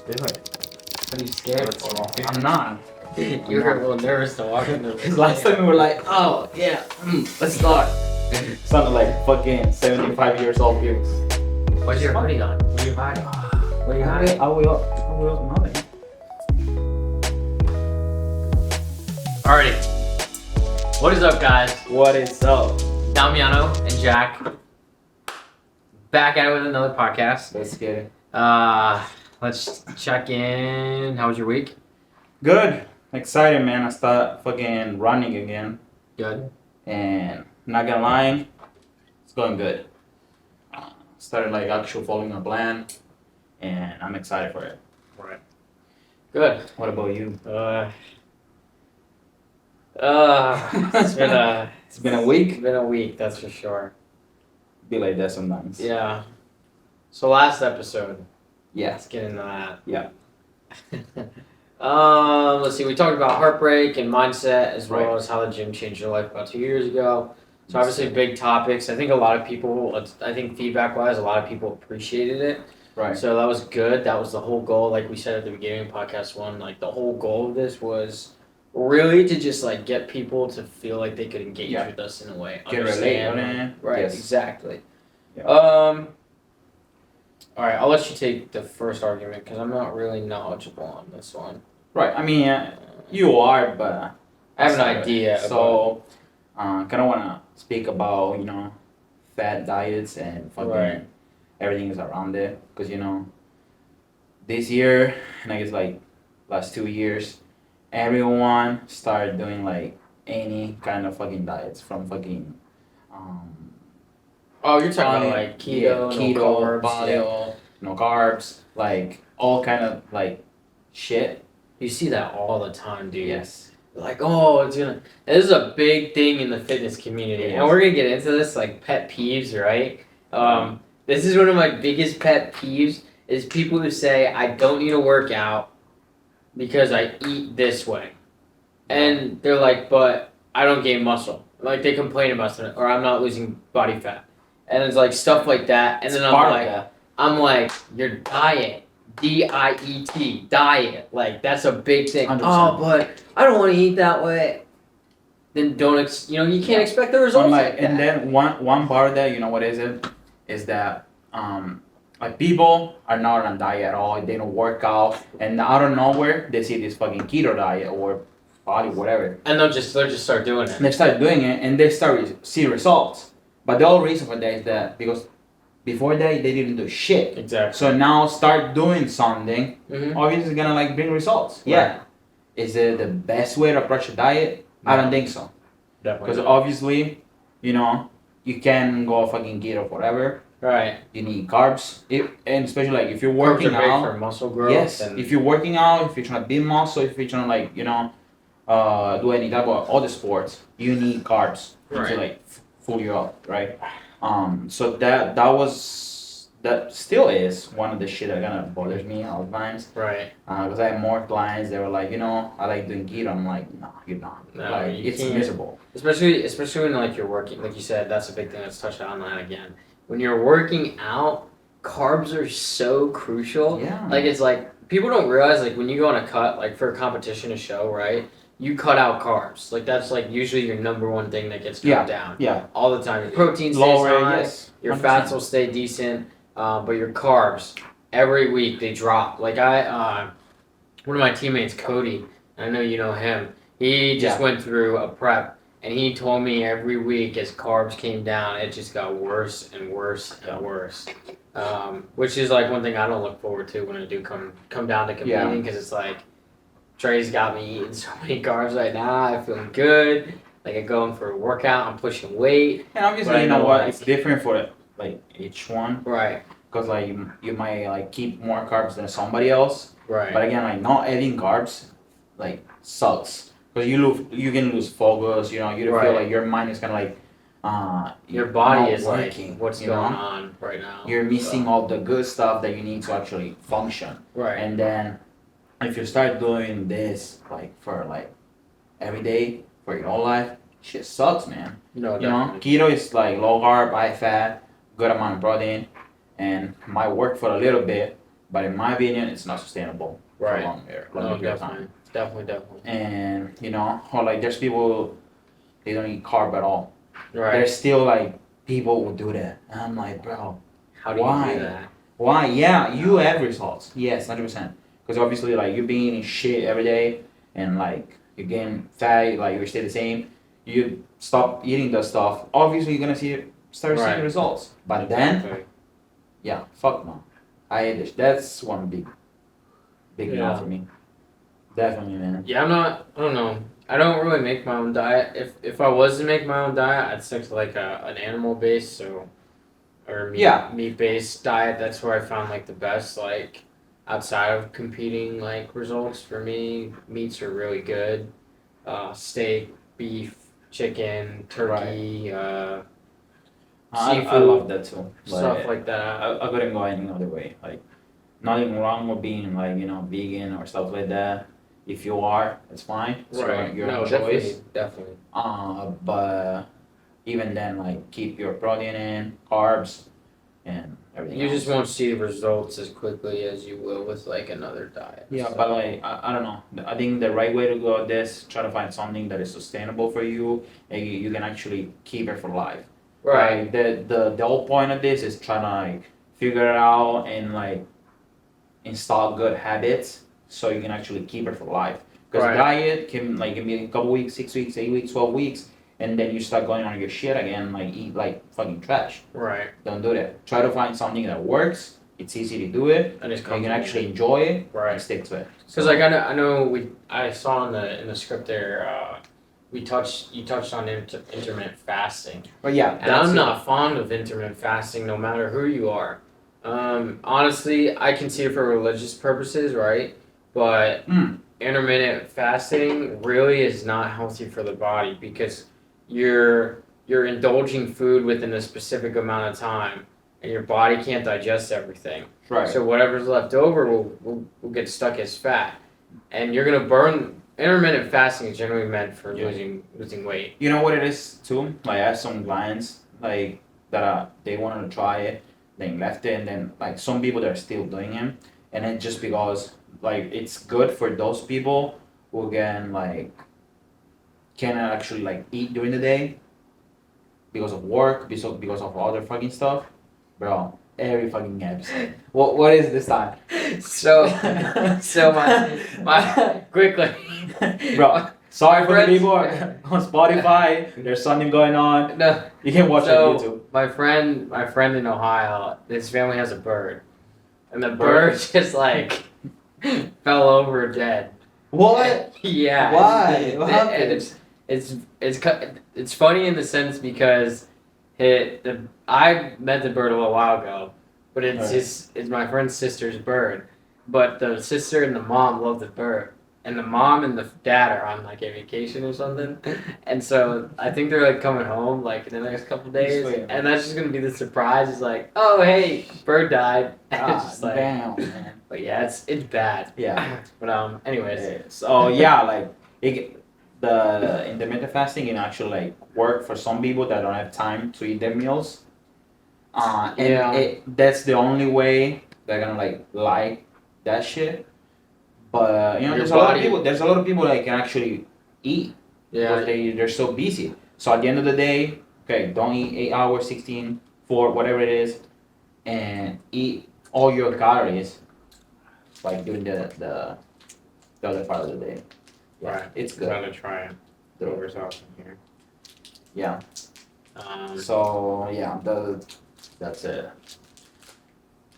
do it. What are you scared for? I'm not. You were a little nervous to walk in the room. Because last time we were like, oh, yeah, let's start. Sounded like fucking 75 years old people. What's your hoodie on? What are you hiding? What are you hiding? I will nothing. Alrighty. What is up, guys? What is up? Damiano and Jack back at it with another podcast. Let's get it. Let's check in. How was your week? Good. Excited, man. I start fucking running again. Good. And not gonna lie, it's going good. Started like actually following a plan, and I'm excited for it. Right. Good. What about you? It's been a It's been a week. It's been a week, that's for sure. Be like that sometimes. Yeah. So last episode. Yeah. Let's get into that. Yeah. Let's see. We talked about heartbreak and mindset, as well Right. as how the gym changed your life about 2 years ago. So obviously big topics. I think a lot of people, I think feedback-wise, a lot of people appreciated it. Right. So that was good. That was the whole goal. Like we said at the beginning of podcast one, like the whole goal of this was really to just like get people to feel like they could engage with us in a way. Get related. Right. Yes. Exactly. Yeah. All right. I'll let you take the first argument because I'm not really knowledgeable on this one. Right. I mean, you are, but I have an idea. So, kind of want to speak about, fat diets and fucking everything is around it. Because, this year, and I guess like last 2 years, everyone started doing like any kind of fucking diets from fucking, oh, you're talking about like keto, no carbs, paleo, no carbs, like all kind of like shit. You see that all the time, dude. Yes. Like, oh, it's gonna. This is a big thing in the fitness community, and we're gonna get into this, like pet peeves, right? This is one of my biggest pet peeves is people who say I don't need to work out because I eat this way, and they're like, but I don't gain muscle. Like they complain about something, or I'm not losing body fat, and it's like stuff like that, and then I'm like, your diet. D-I-E-T, diet. Like, that's a big thing. 100%. Oh, but I don't want to eat that way. Then don't, you can't expect the results like that. And then one part of that, you know what is it? Is that, like, people are not on a diet at all. They don't work out. And out of nowhere, they see this fucking keto diet or body, whatever. And they'll just start doing it. They start doing it, and they start see results. But the whole reason for that is that because before that, they didn't do shit. Exactly. So now start doing something. Mm-hmm. Obviously, it's gonna like bring results. Right. Yeah. Is it the best way to approach a diet? No. I don't think so. Definitely. Because obviously, you can go fucking keto forever. Right. You need carbs. And especially like if you're working carbs are out. great for muscle growth. Yes. And if you're working out, if you're trying to build muscle, if you're trying to like do any type of other sports, you need carbs to like fuel you up, right? So that still is one of the shit that kind of bothers me all the times. Right. Because I have more clients, they were like, I like doing keto. I'm like, no, you're not. No, like, it's miserable. Especially when like you're working, like you said, that's a big thing. Let's touch on that again. When you're working out, carbs are so crucial. Yeah. Like it's like people don't realize like when you go on a cut, like for a competition, a show, right? You cut out carbs. Like that's like usually your number one thing that gets cut down. Yeah. All the time. Your protein stays high. Yes. Your 100%. Fats will stay decent. But your carbs every week they drop. Like one of my teammates, Cody, I know you know him. He just went through a prep, and he told me every week as carbs came down, it just got worse and worse and worse. Which is like one thing I don't look forward to when I do come down to competing, because it's like Trey's got me eating so many carbs right now. I feel good. Like I'm going for a workout. I'm pushing weight. And obviously, you know what? It's different for like each one. Right. Because like you might like keep more carbs than somebody else. Right. But again, like not adding carbs, like sucks. Because you can lose focus. You feel like your mind is kind of like your body is working, like what's going on right now. You're missing all the good stuff that you need to actually function. Right. And then if you start doing this like for like every day for your whole life, shit sucks, man. No, keto is like low carb, high fat, good amount of protein, and might work for a little bit, but in my opinion, it's not sustainable for a long period of time. Definitely. And or like there's people they don't eat carb at all. Right. There's still like people who do that, and I'm like, bro, how do you do that? Why? Yeah, you have results. Yes, 100%. Because obviously, like you're being eating shit every day, and like you gain fat, like you stay the same. You stop eating that stuff. Obviously, you're gonna start seeing results. But then, yeah, fuck no. I hate this. That's one big no for me. Definitely, man. Yeah, I don't know. I don't really make my own diet. If I was to make my own diet, I'd stick to like an animal based or meat based diet. That's where I found like the best like outside of competing like results for me. Meats are really good. Steak, beef, chicken, turkey, seafood. I love that too. Stuff like that. I couldn't go any other way. Like nothing wrong with being like vegan or stuff like that. If you are, it's fine. It's your choice. Definitely. But even then, like keep your protein in, carbs, and everything. You just won't see results as quickly as you will with like another diet. Yeah, but like I don't know. I think the right way to go at this, try to find something that is sustainable for you, and you can actually keep it for life. Right. The whole point of this is trying to like figure it out and like install good habits so you can actually keep it for life. Because diet can be a couple weeks, 6 weeks, 8 weeks, 12 weeks, and then you start going on your shit again, like eat like fucking trash. Right. Don't do that. Try to find something that works. It's easy to do it, and you can actually enjoy it and stick to it. Because like I know I saw in the script there. You touched on intermittent fasting. But yeah, and I'm not fond of intermittent fasting, no matter who you are. Honestly, I can see it for religious purposes, right? But intermittent fasting really is not healthy for the body because you're indulging food within a specific amount of time, and your body can't digest everything. Right. So whatever's left over will get stuck as fat, and you're gonna burn. Intermittent fasting is generally meant for losing weight. You know what it is too? Like I have some clients like that they wanted to try it, then left it, and then like some people that are still doing it, and then just because like it's good for those people who cannot actually like eat during the day because of work, because of other fucking stuff, bro. Every fucking episode. What is this time? So my quickly, bro. Sorry for the people on Spotify. There's something going on. No, you can watch it on YouTube. My friend in Ohio, his family has a bird, and the bird just like fell over dead. What? Yeah. Why? What happened? It's funny in the sense because I met the bird a little while ago, but it's my friend's sister's bird. But the sister and the mom love the bird, and the mom and the dad are on like a vacation or something, and so I think they're like coming home like in the next couple days, and that's just gonna be the surprise. It's like, oh hey, bird died. It's just like, damn, man. But yeah, it's bad. Yeah. But anyways. Yeah. So yeah, like the intermittent fasting can actually like work for some people that don't have time to eat their meals. That's the only way they're gonna like that shit. But there's a lot of people that can actually eat. Yeah. Because they're so busy. So at the end of the day, okay, don't eat 8 hours, 16, 4, whatever it is, and eat all your calories like during the other part of the day. Yeah, right. It's good. I'm gonna try it. The results in here. Yeah. So yeah, that's it.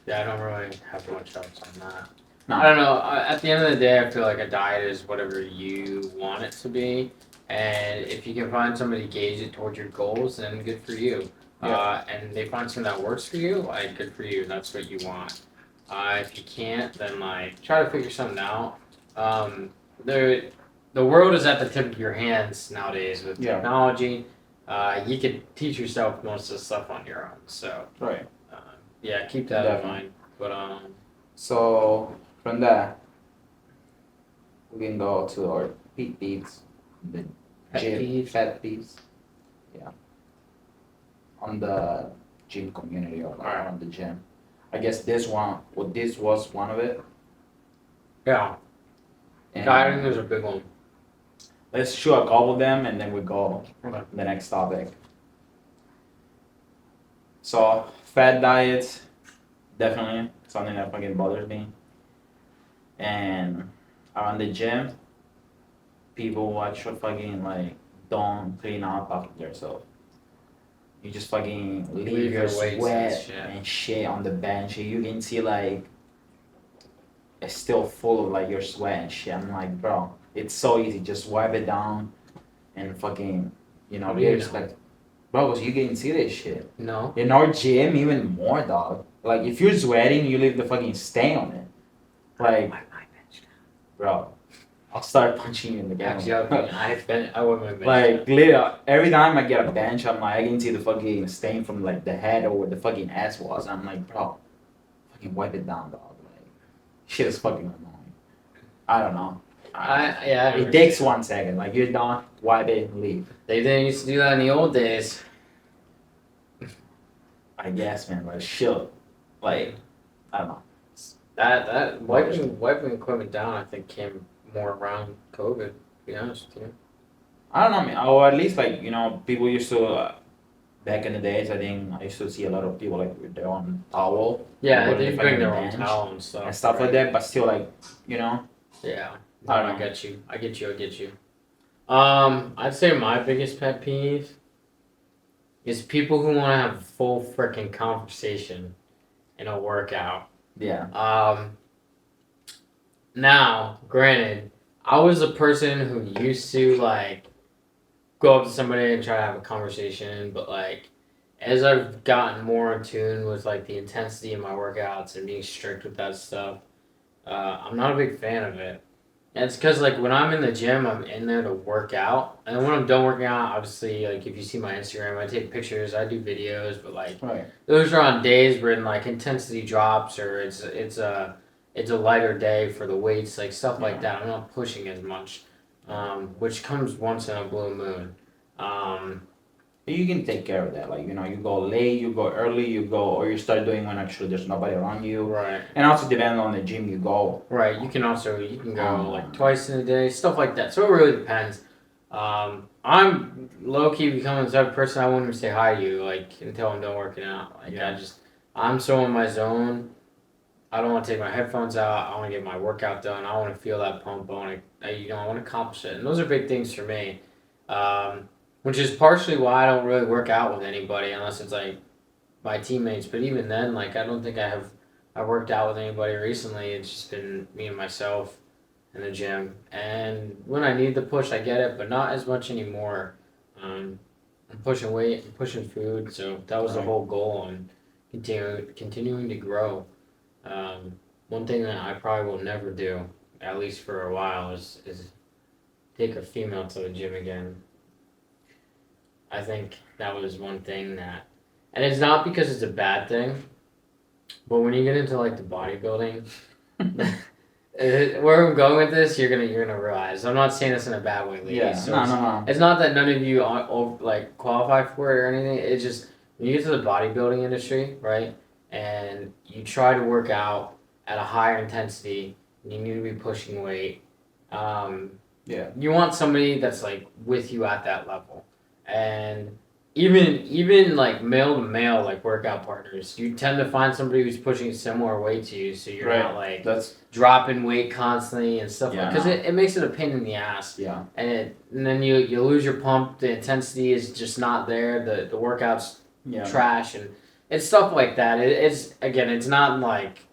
Yeah, I don't really have much else on that. No. I don't know. At the end of the day, I feel like a diet is whatever you want it to be, and if you can find somebody to gauge it towards your goals, then good for you. Yeah. And they find something that works for you, like good for you. That's what you want. If you can't, then like try to figure something out. The world is at the tip of your hands nowadays with technology. You could teach yourself most of the stuff on your own. So right. Yeah, keep that in mind. But So from there, we can go to our peeves, the gym pet peeves. Yeah. On the gym community or on the gym. I guess this was one of it. Yeah. And I think there's a big one. Let's show a couple of them and then we go Okay. the next topic. So fat diets, definitely something that fucking bothers me. And around the gym, people actually fucking like don't clean up after themselves. You just fucking leave your sweat and shit on the bench. You can see like it's still full of like your sweat and shit. I'm like, bro, it's so easy. Just wipe it down and fucking, be respectful. Bro, cause you can see this shit. No. In our gym, even more, dog. Like if you're sweating, you leave the fucking stain on it. Like, bro, I'll start punching you in the ground. I would my bench. Like, literally, every time I get a bench, I'm like, I can see the fucking stain from like the head or where the fucking ass was. I'm like, bro, fucking wipe it down, dog. Like, shit is fucking annoying. I don't know. It takes 1 second. Like you're done, wipe it, and leave. They didn't used to do that in the old days. I guess, man, but shit, like, I don't know. That wiping equipment down, I think, came more around COVID. To be honest with you. I don't know, man. Or at least like people used to. Back in the days, I think I used to see a lot of people like with their own towel. Yeah, they bring their own towel and stuff. Like that, but still like. Yeah. I get you. I'd say my biggest pet peeve is people who want to have a full freaking conversation in a workout. Yeah. Now, granted, I was a person who used to like go up to somebody and try to have a conversation, but like as I've gotten more in tune with like the intensity of my workouts and being strict with that stuff, I'm not a big fan of it. And it's because like when I'm in the gym, I'm in there to work out, and when I'm done working out, obviously like if you see my Instagram, I take pictures, I do videos, but like those are on days where like intensity drops or it's a lighter day for the weights, like stuff like that. I'm not pushing as much. Which comes once in a blue moon. You can take care of that. Like, you go late, you go early, or you start doing when actually there's nobody around you. Right. And also depending on the gym you go. Right. You can go like twice in a day, stuff like that. So it really depends. I'm low-key becoming the type of person I won't even say hi to you, like, until I'm done working out. Like, I'm so in my zone. I don't want to take my headphones out. I want to get my workout done. I want to feel that pump. I want to accomplish it. And those are big things for me. Which is partially why I don't really work out with anybody unless it's like my teammates. But even then, like I don't think I worked out with anybody recently. It's just been me and myself in the gym. And when I need the push, I get it, but not as much anymore. I'm pushing weight and pushing food, so that was the whole goal and continuing to grow. One thing that I probably will never do, at least for a while, is take a female to the gym again. I think that was one thing that, and it's not because it's a bad thing, but when you get into like the bodybuilding, where I'm going with this, you're gonna realize. I'm not saying this in a bad way, ladies. Yeah, so no. It's not that none of you like qualify for it or anything. It's just when you get to the bodybuilding industry, right, and you try to work out at a higher intensity, and you need to be pushing weight. You want somebody that's like with you at that level. And even like male to male like workout partners, you tend to find somebody who's pushing similar weight to you, so you're not like dropping weight constantly and stuff because it makes it a pain in the ass. Yeah. And then you lose your pump. The intensity is just not there. The workout's trash and it's stuff like that. It's not like.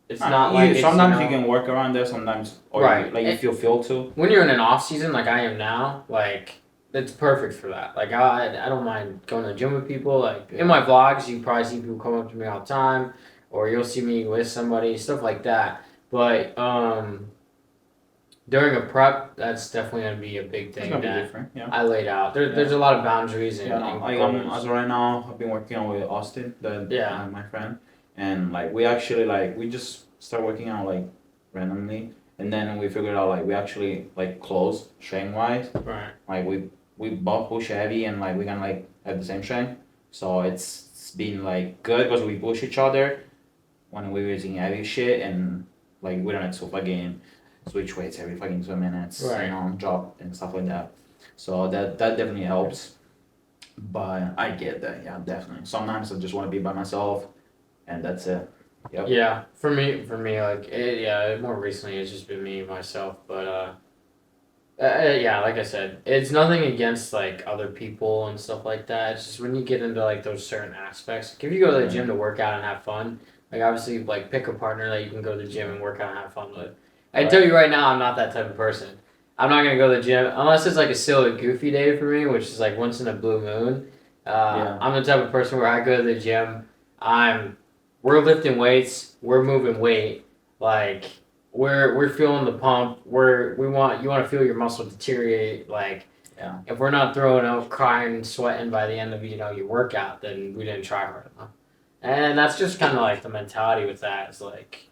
It's not like sometimes you can work around there. Sometimes if you feel to. When you're in an off season like I am now, like. It's perfect for that. Like I don't mind going to the gym with people. Like in my vlogs, you probably see people come up to me all the time, or you'll see me with somebody, stuff like that. But during a prep, that's definitely gonna be a big thing that I laid out. There's a lot of boundaries and as of right now, I've been working on with Austin, my friend, and like we actually we just start working out like randomly, and then we figured out like we actually like close strength wise. Right. Like we both push heavy and like we can like have the same strength, so it's been like good because we push each other, when we were using heavy shit and like we don't have to fucking switch weights every fucking 2 minutes, right. you know, drop and stuff like that. So that definitely helps. But I get that, yeah, definitely. Sometimes I just want to be by myself, and that's it. Yep. Yeah, for me, like more recently it's just been me and myself, but yeah, like I said, it's nothing against like other people and stuff like that. It's just when you get into like those certain aspects, like if you go to the gym to work out and have fun, like obviously like pick a partner that you can go to the gym and work out and have fun with. I tell you right now, I'm not that type of person. I'm not gonna go to the gym unless it's like a silly goofy day for me, which is like once in a blue moon. I'm the type of person where I go to the gym, we're lifting weights, we're moving weight, like we're feeling the pump. You want to feel your muscle deteriorate. Like, if we're not throwing out, crying, sweating by the end of your workout, then we didn't try hard enough. And that's just kind of like the mentality with that. It's like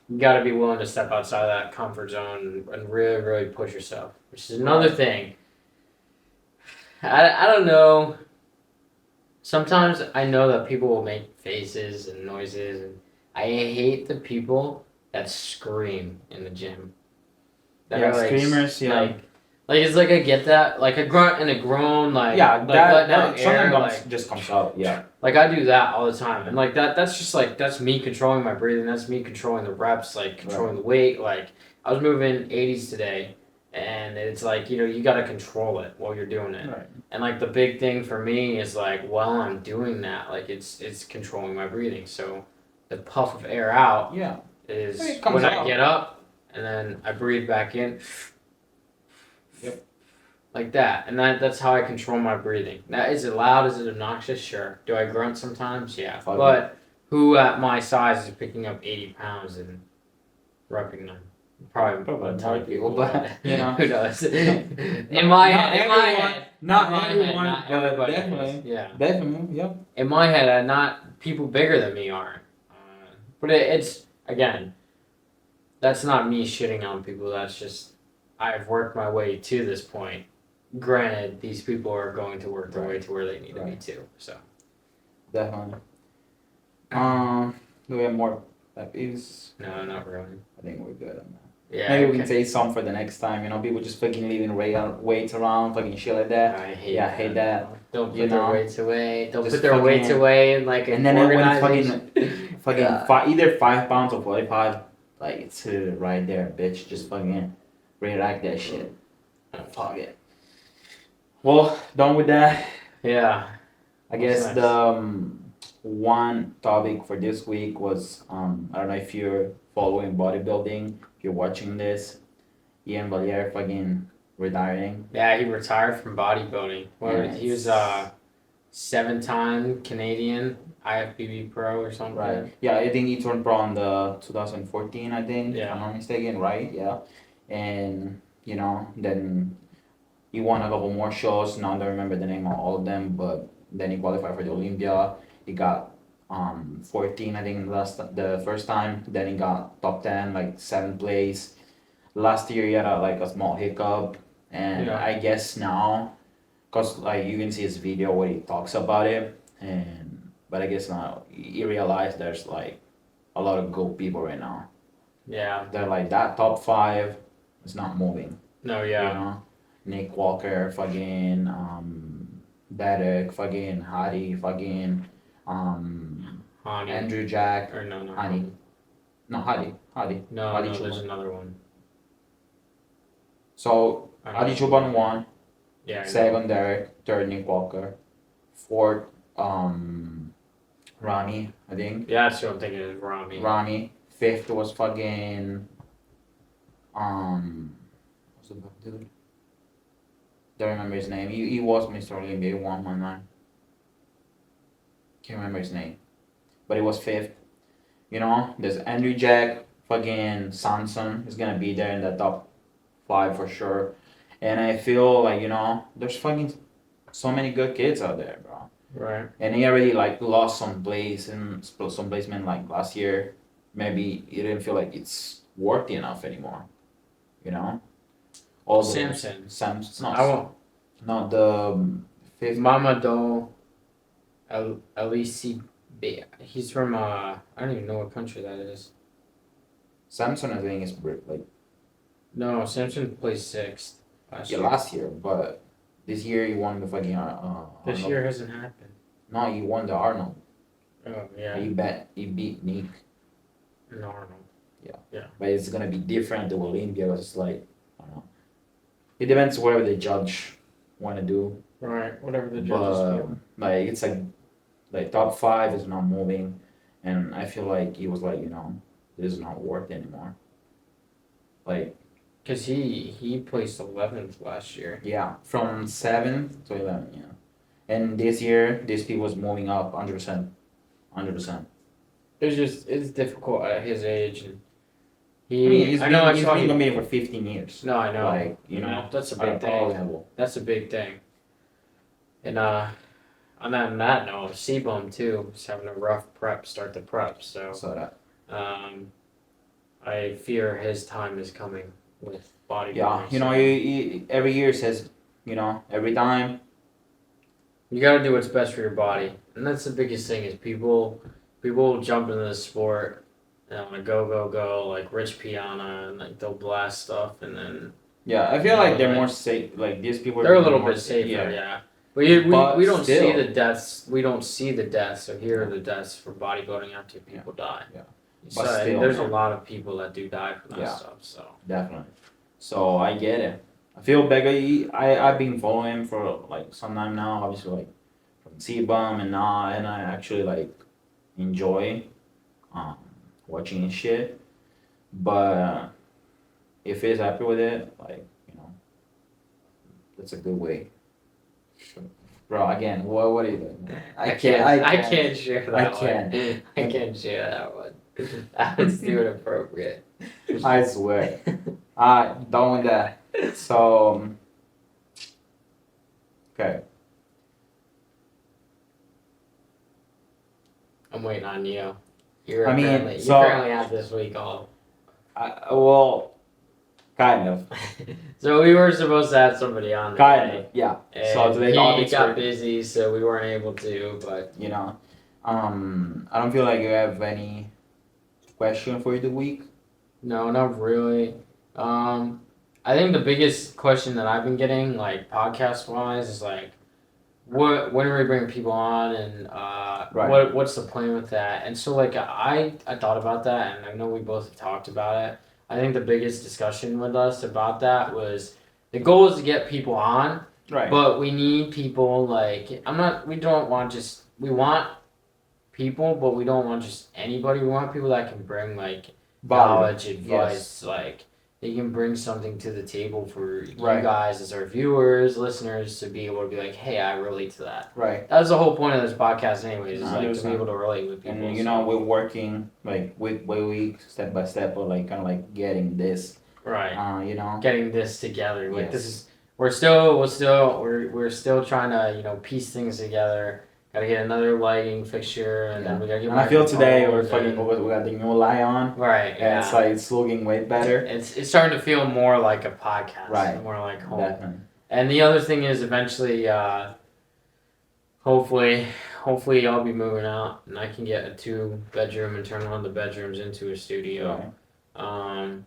you got to be willing to step outside of that comfort zone and really, really push yourself. Which is another thing. I don't know. Sometimes I know that people will make faces and noises, and I hate the people that scream in the gym. That are like, screamers, like it's like I get that, like a grunt and a groan, like that something just comes out, Like I do that all the time, and like that's just like that's me controlling my breathing, that's me controlling the reps, like controlling the weight. Like I was moving 80s today, and it's like you got to control it while you're doing it. Right. And like the big thing for me is like while I'm doing that, like it's controlling my breathing. So the puff of air out is when I get up and then I breathe back in. Yep. Like that. And that's how I control my breathing. Now, is it loud? Is it obnoxious? Sure. Do I grunt sometimes? Yeah. But who at my size is picking up 80 pounds and repping them? Probably a ton of people, but who knows? In my head, not everyone, but definitely. Yeah. Definitely, yep. In my head, not people bigger than me aren't. But it's, again, that's not me shitting on people. That's just, I've worked my way to this point. Granted, these people are going to work their way to where they need to be too. So. Definitely. Do we have more peeves? No, not really. I think we're good on that. Yeah, maybe we can say some for the next time. People just fucking leaving weights around, fucking shit like that. I hate that. Don't put their weights away. Don't put their weights away in like an organization. Either 5 pounds or 45. Like it's right there, bitch. Just fucking react that shit. Fuck it. Well, done with that. Yeah. I guess the one topic for this week was I don't know if you're following bodybuilding. If you're watching this, Iain Valliere fucking retiring. Yeah, he retired from bodybuilding. He was 7-time Canadian IFBB pro or something. Right. Yeah, I think he turned pro in the 2014. I think. Yeah. If I'm not mistaken. Right. Yeah. And then he won a couple more shows. Now I don't remember the name of all of them, but then he qualified for the Olympia. He got 14, I think, the first time. Then he got top 10, like 7th place. Last year he had a small hiccup, and I guess now, cause like you can see his video where he talks about it, but I guess now he realized there's like a lot of good people right now. Yeah. They're like that top 5 is not moving. No, yeah. Nick Walker, fucking Derek, fucking Hadi, fucking Andrew Jack. Or no. Hadi. No, Hadi. No, Hadi there's another one. So Hadi Chuban won. Yeah. Second Derek, third Nick Walker, fourth Rami, I think. Yeah, that's what I'm thinking is Rami. Fifth was fucking what's the dude? Don't remember his name. He was Mr. Olympia. He won one night. Can't remember his name, but he was 5th. There's Andrew Jack, fucking Sanson is gonna be there in the top 5 for sure. And I feel like there's fucking so many good kids out there, bro. Right. And he already lost some placement like last year. Maybe he didn't feel like it's worthy enough anymore. All Samson. Not the 5th. Mamadou Elisi He's from I don't even know what country that is. Samson, I think, is like. No, Samson placed 6th last year, but this year he won the fucking This Arnold. year hasn't happened. No, he won the Arnold. Oh yeah. He beat Nick. In Arnold. Yeah. But it's gonna be different to Olympia. Cause it's like, I don't know. It depends whatever the judge want to do. Right. Whatever the judges feel. Like it's like top 5 is not moving, and I feel like he was like, this is not worth anymore. Like. Cause he placed 11th last year. Yeah, from 7th to 11th. Yeah, and this year this people was moving up 100%. It's difficult at his age, and he's been competing for 15 years. No, I know. Like that's a big thing. That's a big thing. And on that note, C-Bum too is having a rough start the prep. So that. I fear his time is coming with bodybuilding. Yeah, he every year says, every time. You gotta do what's best for your body, and that's the biggest thing. Is people jump into the sport, go like Rich Piana, and like they'll blast stuff, and then. Yeah, I feel like they're more safe. Like these people. They're a little bit safer, yeah. But we don't see the deaths. We don't see the deaths or hear the deaths for bodybuilding after people die. Yeah. But still, there's a lot of people that do die from that stuff. So definitely. So I get it. I feel Beggar. I've been following him for like some time now. Obviously, like from C-Bum and I actually like enjoy watching his shit. But if he's happy with it, like that's a good way. Bro, again, what are you doing? I can't share that one. I can't share that one. That's too inappropriate. I swear. Done with that. So, okay. I'm waiting on you. You're currently out this week all. Well, kind of. So we were supposed to have somebody on today. Kind of, yeah. And so today he got busy, so we weren't able to. But I don't feel like you have any question for the week. No, not really. I think the biggest question that I've been getting, like podcast wise, is like, when are we bringing people on, and what's the plan with that? And so like I thought about that, and I know we both have talked about it. I think the biggest discussion with us about that was the goal is to get people on, right? But we need people like we want people, but we don't want just anybody. We want people that can bring like knowledge, advice, like they can bring something to the table for you guys as our viewers, listeners, to be able to be like, hey, I relate to that. Right. That's the whole point of this podcast anyways, is like to be able to relate with people. And we're working like week by week, step by step, or like kind of like getting this. Right. Getting this together. Like this is we're still trying to, piece things together. Gotta get another lighting fixture, and then we gotta get. And I feel today we got the new light on. Right. And it's looking way better. It's starting to feel more like a podcast. Right. More like home. Definitely. And the other thing is eventually, hopefully I'll be moving out, and I can get a 2-bedroom and turn one of the bedrooms into a studio. Right.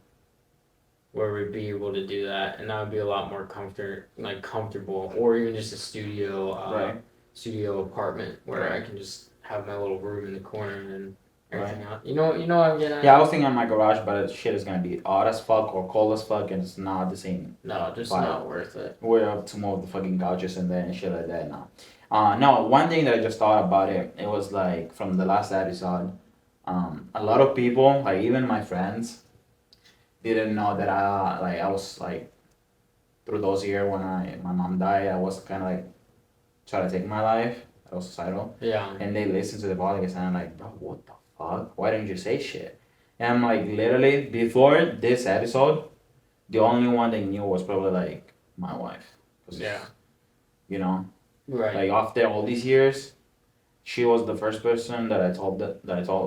Where we'd be able to do that, and that would be a lot more comfortable, or even just a studio. Studio apartment where I can just have my little room in the corner and everything out. You know what I'm getting at? Yeah, I was thinking on my garage, but shit is gonna be hot as fuck or cold as fuck, and it's not the same. No, just not worth it. We're up to move the fucking couches and then shit like that now. No, one thing that I just thought about it was like from the last episode, a lot of people, like even my friends, didn't know that I was like through those years when my mom died, I was kind of like try to take my life. I was suicidal. Yeah. And they listen to the podcast and I'm like, bro, what the fuck? Why didn't you say shit? And I'm like, literally, before this episode, the only one they knew was probably like my wife. Yeah. Right. Like after all these years, she was the first person that I told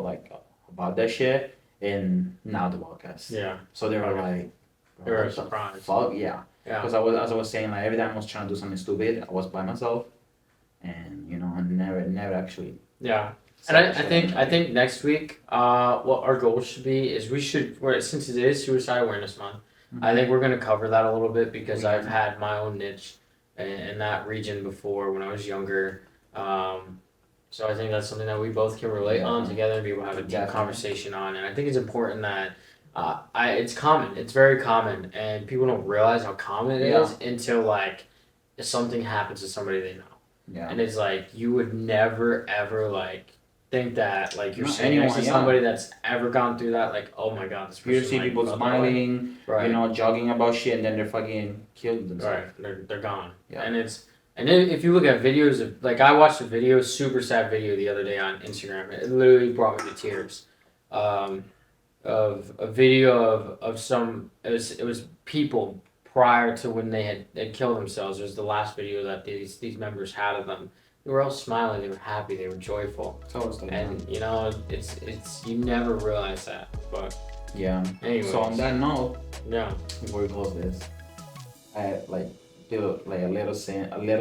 like about that shit, and now the podcast. Yeah. So they were like, they were surprised. Fuck yeah. Yeah. Because as I was saying, like every time I was trying to do something stupid, I was by myself. And I never actually And I think next week, what our goal should be is since it is Suicide Awareness Month, I think we're gonna cover that a little bit because I've had my own niche in that region before when I was younger. So I think that's something that we both can relate on together and be able to have a deep conversation on. And I think it's important that it's common. It's very common, and people don't realize how common it is until like if something happens to somebody they know. Yeah. And it's like you would never ever like think that like you're sitting next to somebody that's ever gone through that. Like, oh my god, this person. You see people smiling, you know, jogging about shit, and then they're fucking killed themselves. Right, they're gone. Yeah. And then if you look at videos of like I watched a super sad video the other day on Instagram. It literally brought me to tears. Of a video of some it was people prior to when they had killed themselves. It was the last video that these members had of them. They were all smiling, they were happy, they were joyful. And you know, it's you never realize that. But anyways. So on that note, before we close this, I do like a little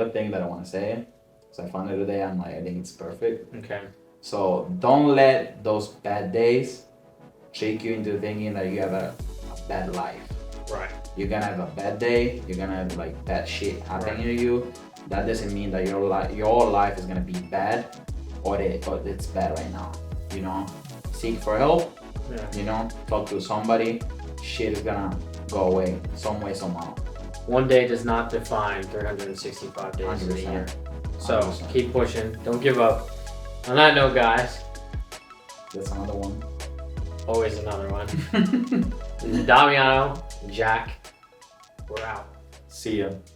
thing that I want to say. So I found it today. I think it's perfect. Okay. So don't let those bad days trick you into thinking that you have a bad life. Right. You're gonna have a bad day. You're gonna have like bad shit happening to you. That doesn't mean that your life is gonna be bad, or it's bad right now. You know, seek for help. Yeah. You know, talk to somebody. Shit is gonna go away some way somehow. One day does not define 365 days of the year. So 100%. Keep pushing. Don't give up. On that note, guys. That's another one. Always another one. This is Damiano, Jack. We're out. See ya.